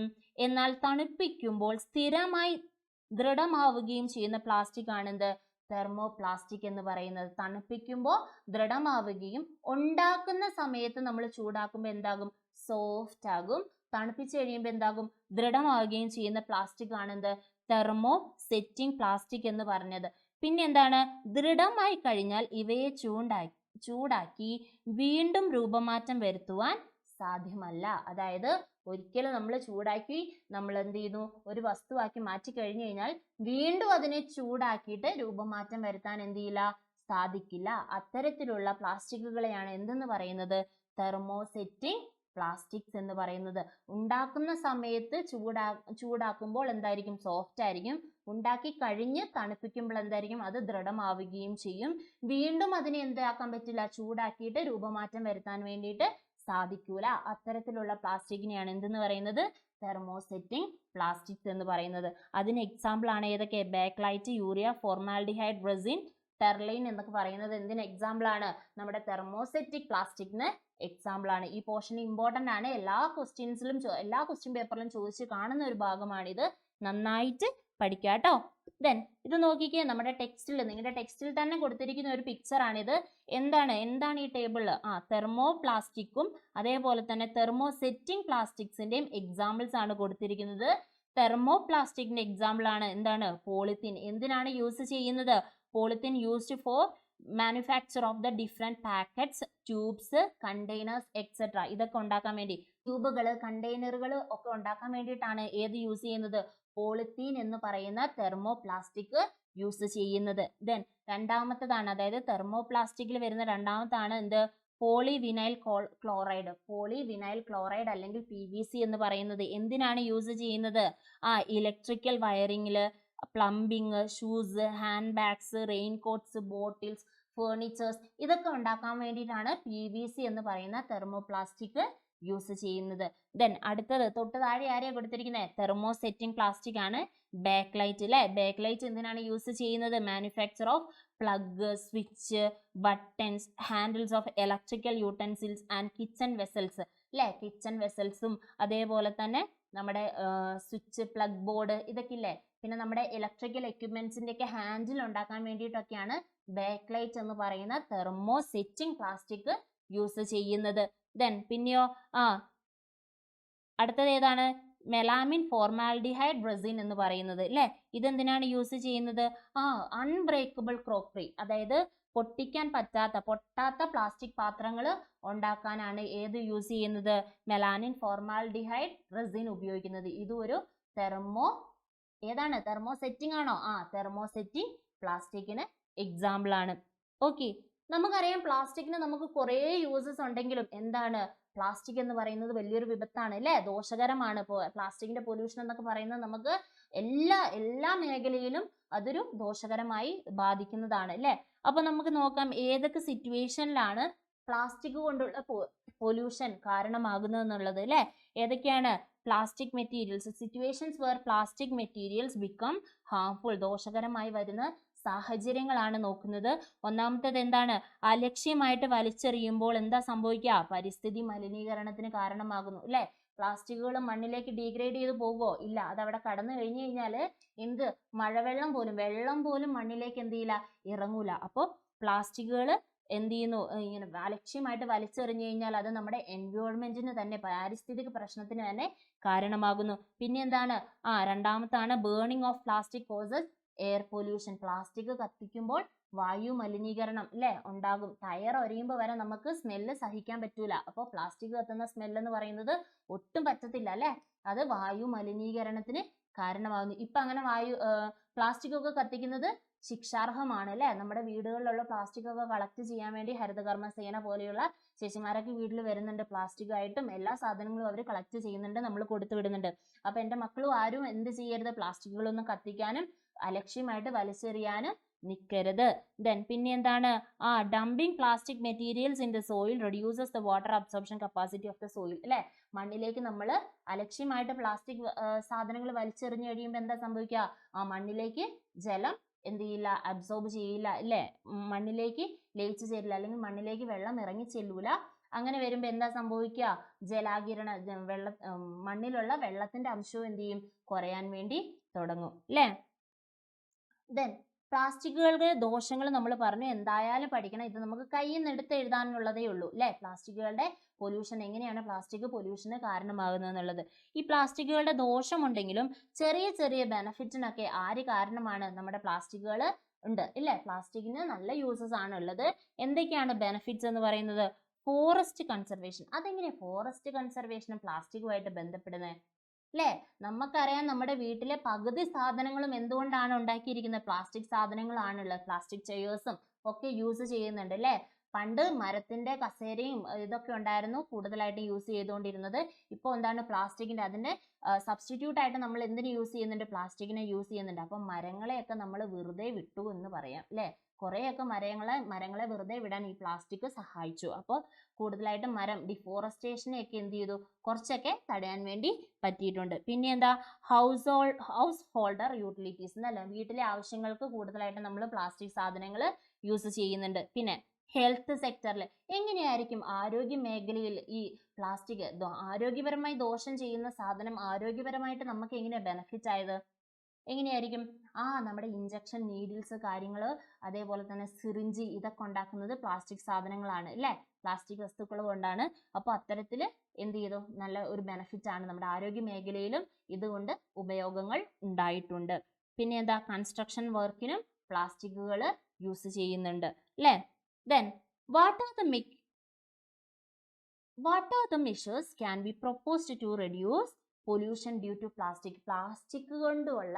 എന്നാൽ തണുപ്പിക്കുമ്പോൾ സ്ഥിരമായി ദൃഢമാവുകയും ചെയ്യുന്ന പ്ലാസ്റ്റിക് ആണെന്ത്, തെർമോപ്ലാസ്റ്റിക് എന്ന് പറയുന്നത്. തണുപ്പിക്കുമ്പോൾ ദൃഢമാവുകയും ഉണ്ടാക്കുന്ന സമയത്ത് നമ്മൾ ചൂടാക്കുമ്പോൾ എന്താകും, സോഫ്റ്റ് ആകും, തണുപ്പിച്ച് കഴിയുമ്പോൾ എന്താകും, ദൃഢമാവുകയും ചെയ്യുന്ന പ്ലാസ്റ്റിക് ആണെന്ത്, തെർമോസെറ്റിംഗ് പ്ലാസ്റ്റിക് എന്ന് പറഞ്ഞത്. പിന്നെ എന്താണ്, ദൃഢമായി കഴിഞ്ഞാൽ ഇവയെ ചൂടാക്കി വീണ്ടും രൂപമാറ്റം വരുത്തുവാൻ സാധ്യമല്ല. അതായത് ഒരിക്കലും നമ്മൾ ചൂടാക്കി നമ്മൾ എന്ത് ചെയ്യുന്നു, ഒരു വസ്തുവാക്കി മാറ്റി കഴിഞ്ഞു കഴിഞ്ഞാൽ വീണ്ടും അതിനെ ചൂടാക്കിയിട്ട് രൂപമാറ്റം വരുത്താൻ എന്ത് ചെയ്യില്ല, സാധിക്കില്ല. അത്തരത്തിലുള്ള പ്ലാസ്റ്റിക്കുകളെയാണ് എന്തെന്ന് പറയുന്നത്, തെർമോസെറ്റിംഗ് പ്ലാസ്റ്റിക്സ് എന്ന് പറയുന്നത്. ഉണ്ടാക്കുന്ന സമയത്ത് ചൂടാക്കുമ്പോൾ എന്തായിരിക്കും, സോഫ്റ്റ് ആയിരിക്കും. ഉണ്ടാക്കി കഴിഞ്ഞ് തണുപ്പിക്കുമ്പോൾ എന്തായിരിക്കും, അത് ദൃഢമാവുകയും ചെയ്യും. വീണ്ടും അതിനെ എന്താക്കാൻ പറ്റില്ല, ചൂടാക്കിയിട്ട് രൂപമാറ്റം വരുത്താൻ വേണ്ടിയിട്ട് സാധിക്കൂല. അത്തരത്തിലുള്ള പ്ലാസ്റ്റിക്കിനെയാണ് എന്തെന്ന് പറയുന്നത്, തെർമോസെറ്റിംഗ് പ്ലാസ്റ്റിക്സ് എന്ന് പറയുന്നത്. അതിന് എക്സാമ്പിൾ ആണ് ഏതൊക്കെ, ബാക്ലൈറ്റ്, യൂറിയ, ഫോർമാൽഡിഹൈഡ്, റെസിൻ, ടെർലൈൻ എന്നൊക്കെ പറയുന്നത് എന്തിന് എക്സാമ്പിൾ ആണ്, നമ്മുടെ തെർമോസെറ്റിക് പ്ലാസ്റ്റിക്കിന് എക്സാമ്പിൾ ആണ്. ഈ പോർഷൻ ഇമ്പോർട്ടന്റ് ആണ്, എല്ലാ ക്വസ്റ്റ്യൻ പേപ്പറിലും ചോദിച്ച് കാണുന്ന ഒരു ഭാഗമാണിത്. നന്നായിട്ട് പഠിക്കാട്ടോ. ദെൻ ഇത് നോക്കിക്കേ, നമ്മുടെ ടെക്സ്റ്റിൽ, നിങ്ങളുടെ ടെക്സ്റ്റിൽ തന്നെ കൊടുത്തിരിക്കുന്ന ഒരു പിക്ചർ ആണിത്. എന്താണ് ഈ ടേബിളിൽ തെർമോ പ്ലാസ്റ്റിക്കും അതേപോലെ തന്നെ തെർമോസെറ്റിംഗ് പ്ലാസ്റ്റിക്സിന്റെയും എക്സാമ്പിൾസ് ആണ് കൊടുത്തിരിക്കുന്നത്. തെർമോ പ്ലാസ്റ്റിക്കിന്റെ എക്സാമ്പിൾ ആണ് എന്താണ്, പോളിത്തീൻ. എന്തിനാണ് യൂസ് ചെയ്യുന്നത്, polythene used for manufacture of the different packets, tubes, containers etcetera. ഇതൊക്കെ ഉണ്ടാക്കാൻ വേണ്ടി, ട്യൂബുകൾ, കണ്ടെയ്നറുകൾ ഒക്കെ ഉണ്ടാക്കാൻ വേണ്ടിയിട്ടാണ് ഏത് യൂസ് ചെയ്യുന്നത്, പോളിത്തീൻ എന്ന് പറയുന്ന തെർമോ പ്ലാസ്റ്റിക് യൂസ് ചെയ്യുന്നത്. ദെൻ രണ്ടാമത്തതാണ്, അതായത് തെർമോ പ്ലാസ്റ്റിക്കിൽ വരുന്ന രണ്ടാമത്താണ് എന്ത്, പോളിവിനൈൽ ക്ലോറൈഡ്. പോളിവിനൈൽ ക്ലോറൈഡ് അല്ലെങ്കിൽ PVC എന്ന് പറയുന്നത് എന്തിനാണ് യൂസ് ചെയ്യുന്നത്, ഇലക്ട്രിക്കൽ വയറിങ്ങിൽ, plumbing, shoes, handbags, raincoats, bottles, furnitures, ഇതൊക്കെ ഉണ്ടാക്കാൻ വേണ്ടിയിട്ടാണ് PVC എന്ന് പറയുന്ന തെർമോപ്ലാസ്റ്റിക് യൂസ് ചെയ്യുന്നത്. ദെൻ അടുത്തത് തൊട്ട് താഴെ ആരെയാണ് കൊടുത്തിരിക്കുന്നത്? തെർമോ സെറ്റിംഗ് പ്ലാസ്റ്റിക് ആണ്. ബാക്ക് ലൈറ്റ് അല്ലേ? ബാക്ക് ലൈറ്റ് എന്തിനാണ് യൂസ് ചെയ്യുന്നത്? Manufacture of plug, switch, buttons, handles of electrical utensils and kitchen vessels അല്ലേ? കിച്ചൺ വെസൽസും അതേപോലെ തന്നെ നമ്മുടെ സ്വിച്ച്, പ്ലഗ് ബോർഡ്, ഇതൊക്കെ ഇല്ലേ? പിന്നെ നമ്മുടെ ഇലക്ട്രിക്കൽ എക്യുപ്മെന്റ്സിന്റെ ഒക്കെ ഹാൻഡിൽ ഉണ്ടാക്കാൻ വേണ്ടിയിട്ടൊക്കെയാണ് ബാക്ക് ലൈറ്റ് എന്ന് പറയുന്ന തെർമോ സെറ്റിംഗ് പ്ലാസ്റ്റിക് യൂസ് ചെയ്യുന്നത്. ദെൻ പിന്നെയോ അടുത്തത് ഏതാണ്? മെലാമിൻ ഫോർമാൽഡിഹൈഡ് റെസിൻ എന്ന് പറയുന്നത് അല്ലേ? ഇതെന്തിനാണ് യൂസ് ചെയ്യുന്നത്? അൺബ്രേക്കബിൾ ക്രോക്കറി, അതായത് പൊട്ടാത്ത പ്ലാസ്റ്റിക് പാത്രങ്ങൾ ഉണ്ടാക്കാനാണ് ഏത് യൂസ് ചെയ്യുന്നത്? മെലാനിൻ ഫോർമാൽഡിഹൈഡ് റെസിൻ ഉപയോഗിക്കുന്നത്. ഇതും ഒരു തെർമോ സെറ്റിംഗ് ആണോ? തെർമോ സെറ്റിംഗ് പ്ലാസ്റ്റിക്കിന് എക്സാമ്പിൾ ആണ്. ഓക്കെ, നമുക്കറിയാം പ്ലാസ്റ്റിക്കിന് നമുക്ക് കുറേ യൂസസ് ഉണ്ടെങ്കിലും എന്താണ് പ്ലാസ്റ്റിക് എന്ന് പറയുന്നത് വലിയൊരു വിപത്താണ് അല്ലേ? ദോഷകരമാണ്. പ്ലാസ്റ്റിക്കിന്റെ പൊല്യൂഷൻ എന്നൊക്കെ പറയുന്നത് നമുക്ക് എല്ലാ മേഖലയിലും അതൊരു ദോഷകരമായി ബാധിക്കുന്നതാണ് അല്ലേ? അപ്പൊ നമുക്ക് നോക്കാം ഏതൊക്കെ സിറ്റുവേഷനിലാണ് പ്ലാസ്റ്റിക് കൊണ്ടുള്ള പൊല്യൂഷൻ കാരണമാകുന്നത് എന്നുള്ളത് അല്ലേ? ഏതൊക്കെയാണ്? Plastic materials, situations where plastic materials become harmful, ദോഷകരമായി വരുന്ന സാഹചര്യങ്ങളാണ് നോക്കുന്നത്. ഒന്നാമത്തേത് എന്താണ്? അലക്ഷ്യമായിട്ട് വലിച്ചെറിയുമ്പോൾ എന്താ സംഭവിക്കുക? പരിസ്ഥിതി മലിനീകരണത്തിന് കാരണമാകുന്നു അല്ലേ? പ്ലാസ്റ്റിക്കുകൾ മണ്ണിലേക്ക് ഡീഗ്രേഡ് ചെയ്ത് പോകുമോ? ഇല്ല. അതവിടെ കടന്നു കഴിഞ്ഞു കഴിഞ്ഞാൽ വെള്ളം പോലും മണ്ണിലേക്ക് എന്ത് ചെയ്യില്ല? ഇറങ്ങൂല. അപ്പോൾ പ്ലാസ്റ്റിക്കുകൾ എന്ത് ചെയ്യുന്നു? ഇങ്ങനെ അലക്ഷ്യമായിട്ട് വലിച്ചെറിഞ്ഞു കഴിഞ്ഞാൽ അത് നമ്മുടെ എൻവയോൺമെന്റിന് തന്നെ, പാരിസ്ഥിതിക പ്രശ്നത്തിന് തന്നെ കാരണമാകുന്നു. പിന്നെ എന്താണ്? രണ്ടാമത്താണ് burning of plastic causes air pollution. Plastic കത്തിക്കുമ്പോൾ വായു മലിനീകരണം അല്ലേ ഉണ്ടാകും. ടയർ ഒരയുമ്പോൾ വരെ നമുക്ക് സ്മെല്ല് സഹിക്കാൻ പറ്റൂല. അപ്പോൾ പ്ലാസ്റ്റിക് കത്തുന്ന സ്മെല്ല് എന്ന് പറയുന്നത് ഒട്ടും പറ്റത്തില്ല അല്ലേ? അത് വായു മലിനീകരണത്തിന് കാരണമാകുന്നു. ഇപ്പൊ അങ്ങനെ പ്ലാസ്റ്റിക് ഒക്കെ കത്തിക്കുന്നത് ശിക്ഷാർഹമാണ് അല്ലേ? നമ്മുടെ വീടുകളിലുള്ള പ്ലാസ്റ്റിക് ഒക്കെ കളക്ട് ചെയ്യാൻ വേണ്ടി ഹരിതകർമ്മ സേന പോലെയുള്ള ചേച്ചിമാരൊക്കെ വീട്ടിൽ വരുന്നുണ്ട്. പ്ലാസ്റ്റിക് ആയിട്ടും എല്ലാ സാധനങ്ങളും അവർ കളക്ട് ചെയ്യുന്നുണ്ട്, നമ്മൾ കൊടുത്തു വിടുന്നുണ്ട്. അപ്പൊ എൻ്റെ മക്കളും ആരും എന്ത് ചെയ്യരുത്? പ്ലാസ്റ്റിക്കുകളൊന്നും കത്തിക്കാനും അലക്ഷ്യമായിട്ട് വലിച്ചെറിയാനും നിൽക്കരുത്. ദെൻ പിന്നെ എന്താണ്? Dumping plastic materials in the soil reduces the water absorption capacity of the soil അല്ലേ? മണ്ണിലേക്ക് നമ്മൾ അലക്ഷ്യമായിട്ട് പ്ലാസ്റ്റിക് സാധനങ്ങൾ വലിച്ചെറിഞ്ഞു കഴിയുമ്പോൾ എന്താ സംഭവിക്കുക? മണ്ണിലേക്ക് ജലം എന്ത് ചെയ്യില്ല? അബ്സോർബ് ചെയ്യില്ല അല്ലേ? മണ്ണിലേക്ക് ലയിച്ചു ചേരില്ല, അല്ലെങ്കിൽ മണ്ണിലേക്ക് വെള്ളം ഇറങ്ങി ചെല്ലൂല. അങ്ങനെ വരുമ്പോൾ എന്താ സംഭവിക്കുക? ജലാകിരണ മണ്ണിലുള്ള വെള്ളത്തിന്റെ അംശവും എന്ത് ചെയ്യും? കുറയാൻ വേണ്ടി തുടങ്ങും അല്ലേ? ദെൻ പ്ലാസ്റ്റിക്കുകളുടെ ദോഷങ്ങൾ നമ്മൾ പറഞ്ഞു, എന്തായാലും പഠിക്കണം. ഇത് നമുക്ക് കയ്യിൽ നിന്ന് എടുത്ത് എഴുതാനുള്ളതേ ഉള്ളൂ അല്ലേ? പ്ലാസ്റ്റിക്കുകളുടെ പൊല്യൂഷൻ, എങ്ങനെയാണ് പ്ലാസ്റ്റിക് പൊല്യൂഷന് കാരണമാകുന്നത് എന്നുള്ളത്. ഈ പ്ലാസ്റ്റിക്കുകളുടെ ദോഷമുണ്ടെങ്കിലും ചെറിയ ചെറിയ ബെനഫിറ്റിനൊക്കെ ആര് കാരണമാണ്? നമ്മുടെ പ്ലാസ്റ്റിക്കുകൾ ഉണ്ട് ഇല്ലേ? പ്ലാസ്റ്റിക്കിന് നല്ല യൂസസ് ആണ് ഉള്ളത്. എന്തൊക്കെയാണ് ബെനഫിറ്റ്സ് എന്ന് പറയുന്നത്? Forest conservation. അതെങ്ങനെ ഫോറസ്റ്റ് കൺസർവേഷനും പ്ലാസ്റ്റിക്കുമായിട്ട് ബന്ധപ്പെടുന്നത് അല്ലേ? നമുക്കറിയാം നമ്മുടെ വീട്ടിലെ പകുതി സാധനങ്ങളും എന്തുകൊണ്ടാണ് ഉണ്ടാക്കിയിരിക്കുന്നത്? പ്ലാസ്റ്റിക് സാധനങ്ങളാണുള്ളത്. പ്ലാസ്റ്റിക് ചെയേഴ്സും ഒക്കെ യൂസ് ചെയ്യുന്നുണ്ട് അല്ലേ? പണ്ട് മരത്തിന്റെ കസേരയും ഇതൊക്കെ ഉണ്ടായിരുന്നു കൂടുതലായിട്ട് യൂസ് ചെയ്തുകൊണ്ടിരുന്നത്. ഇപ്പോൾ എന്താണ്? പ്ലാസ്റ്റിക്കിന്റെ, അതിന്റെ സബ്സ്റ്റിറ്റ്യൂട്ട് ആയിട്ട് നമ്മൾ എന്തിനു യൂസ് ചെയ്യുന്നുണ്ട്? പ്ലാസ്റ്റിക്കിനെ യൂസ് ചെയ്യുന്നുണ്ട്. അപ്പം മരങ്ങളെയൊക്കെ നമ്മൾ വെറുതെ വിട്ടു എന്ന് പറയാം അല്ലേ? കുറേയൊക്കെ മരങ്ങളെ വെറുതെ വിടാൻ ഈ പ്ലാസ്റ്റിക് സഹായിച്ചു. അപ്പോൾ കൂടുതലായിട്ടും ഡിഫോറസ്റ്റേഷനെ ഒക്കെ എന്ത് ചെയ്തു? കുറച്ചൊക്കെ തടയാൻ വേണ്ടി പറ്റിയിട്ടുണ്ട്. പിന്നെ എന്താ? ഹൗസ് ഹോൾഡർ യൂട്ടിലിറ്റീസ് എന്നല്ല, വീട്ടിലെ ആവശ്യങ്ങൾക്ക് കൂടുതലായിട്ട് നമ്മൾ പ്ലാസ്റ്റിക് സാധനങ്ങൾ യൂസ് ചെയ്യുന്നുണ്ട്. പിന്നെ ഹെൽത്ത് സെക്ടറിൽ എങ്ങനെയായിരിക്കും ആരോഗ്യ മേഖലയിൽ ഈ പ്ലാസ്റ്റിക് ആരോഗ്യപരമായി ദോഷം ചെയ്യുന്ന സാധനം ആരോഗ്യപരമായിട്ട് നമുക്ക് എങ്ങനെയാണ് ബെനിഫിറ്റ് ആയത്? എങ്ങനെയായിരിക്കും? നമ്മുടെ ഇഞ്ചക്ഷൻ നീഡിൽസ് കാര്യങ്ങൾ, അതേപോലെ തന്നെ സിറിഞ്ച്, ഇതൊക്കെ ഉണ്ടാക്കുന്നത് പ്ലാസ്റ്റിക് സാധനങ്ങളാണ് അല്ലേ? പ്ലാസ്റ്റിക് വസ്തുക്കൾ കൊണ്ടാണ്. അപ്പോൾ അത്തരത്തിൽ എന്ത് ചെയ്തു? നല്ല ഒരു ബെനിഫിറ്റ് ആണ്. നമ്മുടെ ആരോഗ്യ മേഖലയിലും ഇതുകൊണ്ട് ഉപയോഗങ്ങൾ ഉണ്ടായിട്ടുണ്ട്. പിന്നെ എന്താ? കൺസ്ട്രക്ഷൻ വർക്കിനും പ്ലാസ്റ്റിക്കുകൾ യൂസ് ചെയ്യുന്നുണ്ട് അല്ലേ? Then what are the measures can be proposed to reduce pollution due to plastic? Plastic കൊണ്ടുള്ള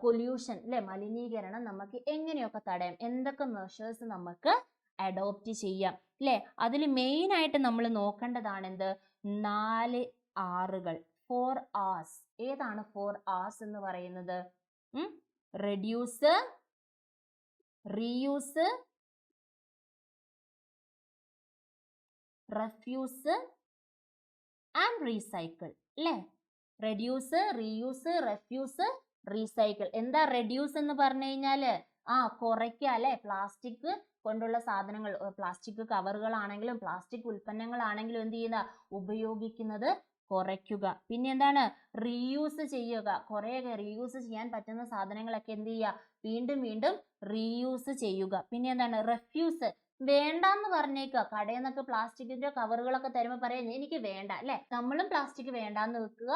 പൊല്യൂഷൻ അല്ലെ, മലിനീകരണം നമുക്ക് എങ്ങനെയൊക്കെ തടയാം? എന്തൊക്കെ മെഷേഴ്സ് നമുക്ക് അഡോപ്റ്റ് ചെയ്യാം അല്ലെ? അതിൽ മെയിൻ ആയിട്ട് നമ്മൾ നോക്കേണ്ടതാണ് എന്ത്? 4 R'കൾ, 4 R's. ഏതാണ് 4 R's എന്ന് പറയുന്നത്? Reduce, reuse, refuse and recycle അല്ലേ? Reduce, reuse, refuse, recycle. എന്താ റെഡ്യൂസ് എന്ന് പറഞ്ഞു കഴിഞ്ഞാല് കുറയ്ക്കുക അല്ലെ? പ്ലാസ്റ്റിക് കൊണ്ടുള്ള സാധനങ്ങൾ, പ്ലാസ്റ്റിക് കവറുകളാണെങ്കിലും പ്ലാസ്റ്റിക് ഉൽപ്പന്നങ്ങളാണെങ്കിലും എന്ത് ചെയ്യുക? ഉപയോഗിക്കുന്നത് കുറയ്ക്കുക. പിന്നെ എന്താണ്? റീയൂസ് ചെയ്യുക. കുറേയൊക്കെ റീയൂസ് ചെയ്യാൻ പറ്റുന്ന സാധനങ്ങളൊക്കെ എന്ത് ചെയ്യുക? വീണ്ടും വീണ്ടും റീയൂസ് ചെയ്യുക. പിന്നെ എന്താണ്? റെഫ്യൂസ്, വേണ്ടാന്ന് പറഞ്ഞേക്കുക. കടയിൽ നിന്നൊക്കെ പ്ലാസ്റ്റിക്കിന്റെ കവറുകളൊക്കെ തരുമ്പോൾ പറയാം എനിക്ക് വേണ്ട അല്ലെ? നമ്മളും പ്ലാസ്റ്റിക് വേണ്ടാന്ന് വെക്കുക.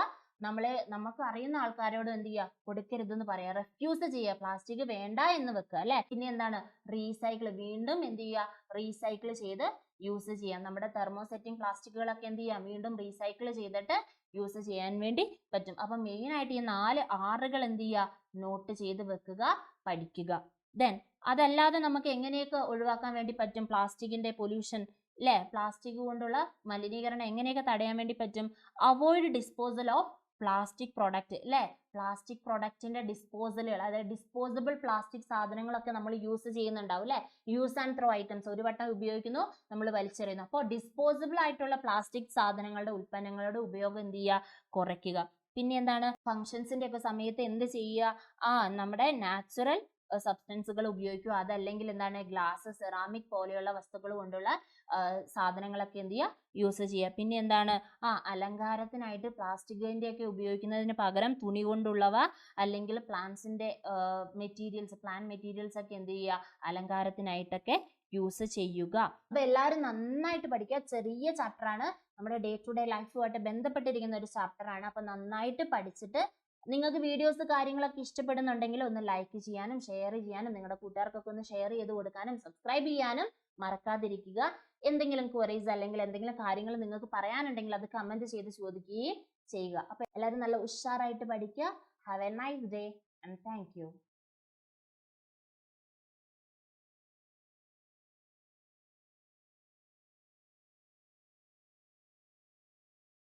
നമുക്ക് അറിയുന്ന ആൾക്കാരോട് എന്ത് ചെയ്യുക? കൊടുക്കരുതെന്ന് പറയാ. റെഫ്യൂസ് ചെയ്യുക, പ്ലാസ്റ്റിക് വേണ്ട എന്ന് വെക്കുക അല്ലെ? പിന്നെ എന്താണ്? റീസൈക്കിൾ, വീണ്ടും എന്ത് ചെയ്യുക? റീസൈക്കിൾ ചെയ്ത് യൂസ് ചെയ്യാം. നമ്മുടെ തെർമോസെറ്റിംഗ് പ്ലാസ്റ്റിക്കുകളൊക്കെ എന്ത് ചെയ്യാം? വീണ്ടും റീസൈക്കിൾ ചെയ്തിട്ട് യൂസ് ചെയ്യാൻ വേണ്ടി പറ്റും. അപ്പൊ മെയിൻ ആയിട്ട് ഈ 4 Rകൾ എന്ത് ചെയ്യുക? നോട്ട് ചെയ്ത് വെക്കുക, പഠിക്കുക. ദെൻ അതല്ലാതെ നമുക്ക് എങ്ങനെയൊക്കെ ഒഴിവാക്കാൻ വേണ്ടി പറ്റും പ്ലാസ്റ്റിക്കിന്റെ പൊല്യൂഷൻ അല്ലെ? പ്ലാസ്റ്റിക് കൊണ്ടുള്ള മലിനീകരണം എങ്ങനെയൊക്കെ തടയാൻ വേണ്ടി പറ്റും? Avoid disposal of plastic product അല്ലെ? പ്ലാസ്റ്റിക് പ്രൊഡക്റ്റിന്റെ ഡിസ്പോസലുകൾ, അതായത് ഡിസ്പോസിബിൾ പ്ലാസ്റ്റിക് സാധനങ്ങളൊക്കെ നമ്മൾ യൂസ് ചെയ്യുന്നുണ്ടാവും അല്ലെ? യൂസ് ആൻഡ് ത്രോ ഐറ്റംസ്, ഒരു വട്ടം ഉപയോഗിക്കുന്നു, നമ്മൾ വലിച്ചെറിയുന്നു. അപ്പോൾ ഡിസ്പോസിബിൾ ആയിട്ടുള്ള പ്ലാസ്റ്റിക് സാധനങ്ങളുടെ ഉൽപ്പന്നങ്ങളുടെ ഉപയോഗം എന്ത് ചെയ്യുക? കുറയ്ക്കുക. പിന്നെ എന്താണ്? ഫംഗ്ഷൻസിന്റെ ഒക്കെ സമയത്ത് എന്ത് ചെയ്യുക? നമ്മുടെ നാച്ചുറൽ സബ്സ്റ്റൻസുകൾ ഉപയോഗിക്കുക. അതല്ലെങ്കിൽ എന്താണ്? ഗ്ലാസ്, സെറാമിക് പോലെയുള്ള വസ്തുക്കൾ കൊണ്ടുള്ള സാധനങ്ങളൊക്കെ എന്ത് ചെയ്യുക? യൂസ് ചെയ്യുക. പിന്നെ എന്താണ്? അലങ്കാരത്തിനായിട്ട് പ്ലാസ്റ്റിക്കിന്റെ ഒക്കെ ഉപയോഗിക്കുന്നതിന് പകരം തുണി കൊണ്ടുള്ളവ അല്ലെങ്കിൽ പ്ലാന്റ് മെറ്റീരിയൽസ് ഒക്കെ എന്ത് ചെയ്യുക? അലങ്കാരത്തിനായിട്ടൊക്കെ യൂസ് ചെയ്യുക. അപ്പൊ എല്ലാവരും നന്നായിട്ട് പഠിക്കുക. ചെറിയ ചാപ്റ്റർ ആണ്, നമ്മുടെ ഡേ ടു ഡേ ലൈഫുമായിട്ട് ബന്ധപ്പെട്ടിരിക്കുന്ന ഒരു ചാപ്റ്റർ ആണ്. അപ്പൊ നന്നായിട്ട് പഠിച്ചിട്ട് നിങ്ങൾക്ക് വീഡിയോസ് കാര്യങ്ങളൊക്കെ ഇഷ്ടപ്പെടുന്നുണ്ടെങ്കിൽ ഒന്ന് ലൈക്ക് ചെയ്യാനും ഷെയർ ചെയ്യാനും നിങ്ങളുടെ കൂട്ടുകാർക്കൊക്കെ ഒന്ന് ഷെയർ ചെയ്ത് കൊടുക്കാനും സബ്സ്ക്രൈബ് ചെയ്യാനും മറക്കാതിരിക്കുക. എന്തെങ്കിലും ക്വറീസ് അല്ലെങ്കിൽ എന്തെങ്കിലും കാര്യങ്ങൾ നിങ്ങൾക്ക് പറയാനുണ്ടെങ്കിൽ അത് കമന്റ് ചെയ്ത് ചോദിക്കുകയും ചെയ്യുക. അപ്പൊ എല്ലാവരും നല്ല ഉഷാറായിട്ട് പഠിക്കുക. Have A nice day and thank you.